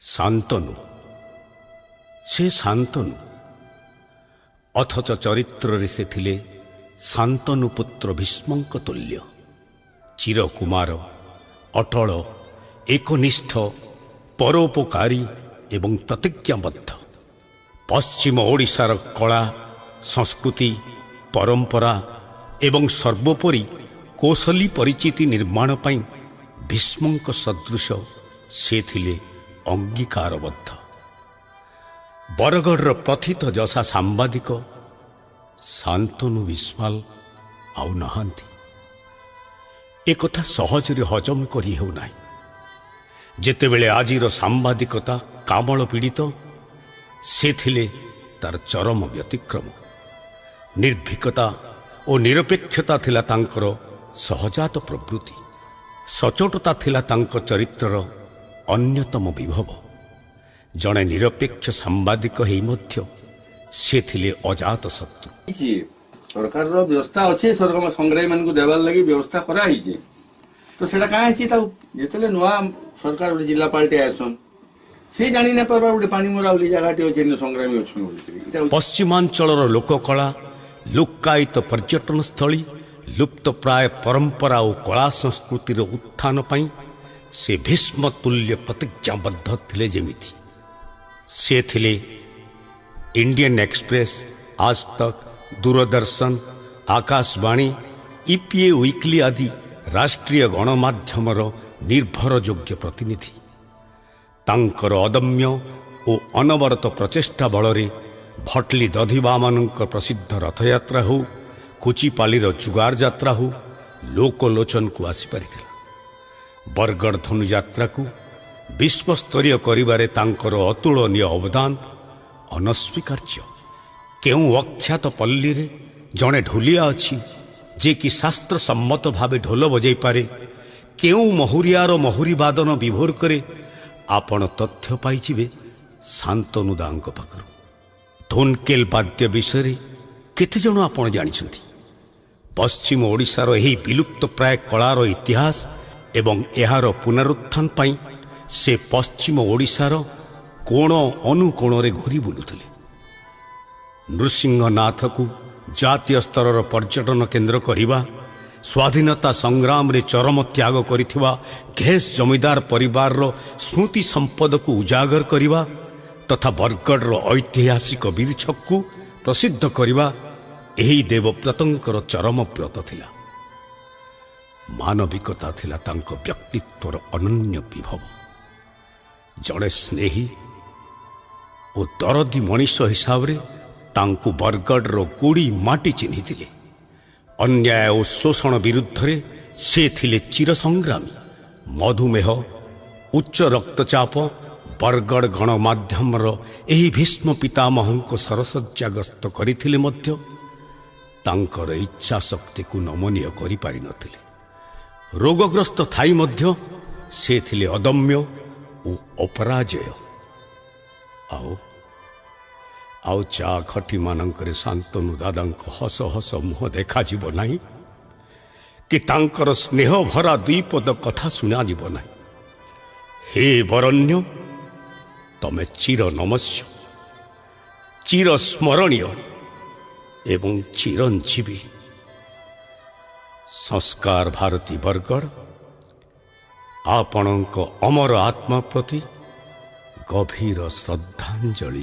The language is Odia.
ଶାନ୍ତନୁ ସେ ଶାନ୍ତନୁ ଅଥଚ ଚରିତ୍ରରେ ସେ ଥିଲେ ଶାନ୍ତନୁ ପୁତ୍ର ଭୀଷ୍ମଙ୍କ ତୁଲ୍ୟ। ଚିରକୁମାର, ଅଟଳ, ଏକନିଷ୍ଠ, ପରୋପକାରୀ ଏବଂ ପ୍ରତିଜ୍ଞାବଦ୍ଧ। ପଶ୍ଚିମ ଓଡ଼ିଶାର କଳା, ସଂସ୍କୃତି, ପରମ୍ପରା ଏବଂ ସର୍ବୋପରି କୌଶଳୀ ପରିଚିତି ନିର୍ମାଣ ପାଇଁ ଭୀଷ୍ମଙ୍କ ସଦୃଶ ସେ ଥିଲେ ଅଙ୍ଗୀକାରବଦ୍ଧ। ବରଗଡ଼ର ପ୍ରଥିତ ଯଶା ସାମ୍ବାଦିକ ଶାନ୍ତନୁ ବିଶ୍ୱାଳ ଆଉ ନାହାନ୍ତି। ଏକଥା ସହଜରେ ହଜମ କରି ହେଉନାହିଁ। ଯେତେବେଳେ ଆଜିର ସାମ୍ବାଦିକତା କାମଳ ପୀଡ଼ିତ, ସେ ଥିଲେ ତାର ଚରମ ବ୍ୟତିକ୍ରମ। ନିର୍ଭୀକତା ଓ ନିରପେକ୍ଷତା ଥିଲା ତାଙ୍କର ସହଜାତ ପ୍ରବୃତ୍ତି। ସଚୋଟତା ଥିଲା ତାଙ୍କ ଚରିତ୍ରର ଅନ୍ୟତମ ବିଭବ। ଜଣେ ନିରପେକ୍ଷ ସାମ୍ବାଦିକ ହେଇ ମଧ୍ୟ ସେ ଥିଲେ ଅଜାତ ଶତ୍ରୁ। ସରକାରର ବ୍ୟବସ୍ଥା ଅଛି, ସଂଗ୍ରାମୀ ମାନଙ୍କୁ ଦେବାର ଲାଗି ବ୍ୟବସ୍ଥା କରାହେଇଛି। ତ ସେଇଟା କାଁ ହେଇଛି, ତାକୁ ଯେତେବେଳେ ନୂଆ ସରକାର ଗୋଟେ ଜିଲ୍ଲାପାଳଟେ ଆସନ୍, ସେ ଜାଣି ନାଇଁ ପାରବା ଗୋଟେ ପାଣିମରା ବୋଲି ଜାଗାଟି ଅଛି, ସଂଗ୍ରାମୀ ଅଛନ୍ ବୋଲି। ପଶ୍ଚିମାଞ୍ଚଳର ଲୋକକଳା, ଲୁକ୍କାୟିତ ପର୍ଯ୍ୟଟନସ୍ଥଳୀ, ଲୁପ୍ତପ୍ରାୟ ପରମ୍ପରା ଓ କଳା ସଂସ୍କୃତିର ଉତ୍ଥାନ ପାଇଁ ସେ ଭୀଷ୍ମ ତୁଲ୍ୟ ପ୍ରତିଜ୍ଞାବଦ୍ଧ ଥିଲେ। ଯେମିତି ସେ ଥିଲେ Indian express, Aaj Tak, Doordarshan, Akashvani, EPA weekly ଆଦି ରାଷ୍ଟ୍ରୀୟ ଗଣମାଧ୍ୟମର ନିର୍ଭରଯୋଗ୍ୟ ପ୍ରତିନିଧି। ତାଙ୍କର ଅଦମ୍ୟ ଓ ଅନବରତ ପ୍ରଚେଷ୍ଟା ବଳରେ ଭଟଲି ଦଧିବାମାନଙ୍କ ପ୍ରସିଦ୍ଧ ରଥଯାତ୍ରା ହେଉ, କୁଚିପାଲିର ଜୁଗାର ଯାତ୍ରା ହେଉ, ଲୋକଲୋଚନକୁ ଆସିପାରିଥିଲା। ବରଗଡ଼ ଧନୁଯାତ୍ରାକୁ ବିଶ୍ୱସ୍ତରୀୟ କରିବାରେ ତାଙ୍କର ଅତୁଳନୀୟ ଅବଦାନ ଅନସ୍ୱୀକାର୍ଯ୍ୟ। କେଉଁ ଅଖ୍ୟାତ ପଲ୍ଲୀରେ ଜଣେ ଢୋଲିଆ ଅଛି ଯେ କି ଶାସ୍ତ୍ରସମ୍ମତ ଭାବେ ଢୋଲ ବଜାଇ ପାରେ, କେଉଁ ମହୁରିଆର ମହୁରି ବାଦନ ବିଭୋର କରେ, ଆପଣ ତଥ୍ୟ ପାଇଯିବେ ଶାନ୍ତନୁ ଦାଙ୍କ ପାଖରୁ। ଧୋନକେଲ ବାଦ୍ୟ ବିଷୟରେ କେତେଜଣ ଆପଣ ଜାଣିଛନ୍ତି? ପଶ୍ଚିମ ଓଡ଼ିଶାର ଏହି ବିଲୁପ୍ତ ପ୍ରାୟ କଳାର ଇତିହାସ ଏବଂ ଏହାର ପୁନରୁତ୍ଥାନ ପାଇଁ ସେ ପଶ୍ଚିମ ଓଡ଼ିଶାର କୋଣ ଅନୁକୋଣରେ ଘୁରି ବୁଲୁଥିଲେ। ନୃସିଂହନାଥକୁ ଜାତୀୟ ସ୍ତରର ପର୍ଯ୍ୟଟନ କେନ୍ଦ୍ର କରିବା, ସ୍ୱାଧୀନତା ସଂଗ୍ରାମରେ ଚରମ ତ୍ୟାଗ କରିଥିବା ଘେସ୍ ଜମିଦାର ପରିବାରର ସ୍ମୃତି ସମ୍ପଦକୁ ଉଜାଗର କରିବା ତଥା ବରଗଡ଼ର ଐତିହାସିକ ବୀରଛକକୁ ପ୍ରସିଦ୍ଧ କରିବା ଏହି ଦେବବ୍ରତଙ୍କର ଚରମ ବ୍ରତ ଥିଲା। ମାନବିକତା ଥିଲା ତାଙ୍କ ବ୍ୟକ୍ତିତ୍ୱର ଅନନ୍ୟ ବିଭବ। ଜଣେ ସ୍ନେହୀ ଓ ଦରଦୀ ମଣିଷ ହିସାବରେ ତାଙ୍କୁ ବରଗଡ଼ର ଗୋଡ଼ି ମାଟି ଚିହ୍ନିଥିଲେ। ଅନ୍ୟାୟ ଓ ଶୋଷଣ ବିରୁଦ୍ଧରେ ସେ ଥିଲେ ଚିରସଂଗ୍ରାମୀ। ମଧୁମେହ, ଉଚ୍ଚ ରକ୍ତଚାପ, ବରଗଡ଼ ଗଣମାଧ୍ୟମର ଏହି ଭୀଷ୍ମ ପିତାମହଙ୍କ ସରଶଯ୍ୟା ଗସ୍ତ କରିଥିଲେ ମଧ୍ୟ ତାଙ୍କର ଇଚ୍ଛା ଶକ୍ତିକୁ ନମନୀୟ କରିପାରିନଥିଲେ। ରୋଗଗ୍ରସ୍ତ ଥାଇ ମଧ୍ୟ ସେ ଥିଲେ ଅଦମ୍ୟ ଓ ଅପରାଜୟ। ଆଉ ଚା ଖଟିମାନଙ୍କରେ ଶାନ୍ତନୁ ଦାଦାଙ୍କ ହସ ହସ ମୁହଁ ଦେଖାଯିବ ନାହିଁ କି ତାଙ୍କର ସ୍ନେହ ଭରା ଦୁଇପଦ କଥା ଶୁଣାଯିବ ନାହିଁ। ହେ ବରଣ୍ୟ, ତମେ ଚିର ନମସ୍ୟ, ଚିର ସ୍ମରଣୀୟ ଏବଂ ଚିରଞ୍ଜୀବୀ। ସଂସ୍କାର ଭାରତୀ ବରଗଡ଼ ଆପଣଙ୍କ ଅମର ଆତ୍ମା ପ୍ରତି ଗଭୀର ଶ୍ରଦ୍ଧାଞ୍ଜଳି।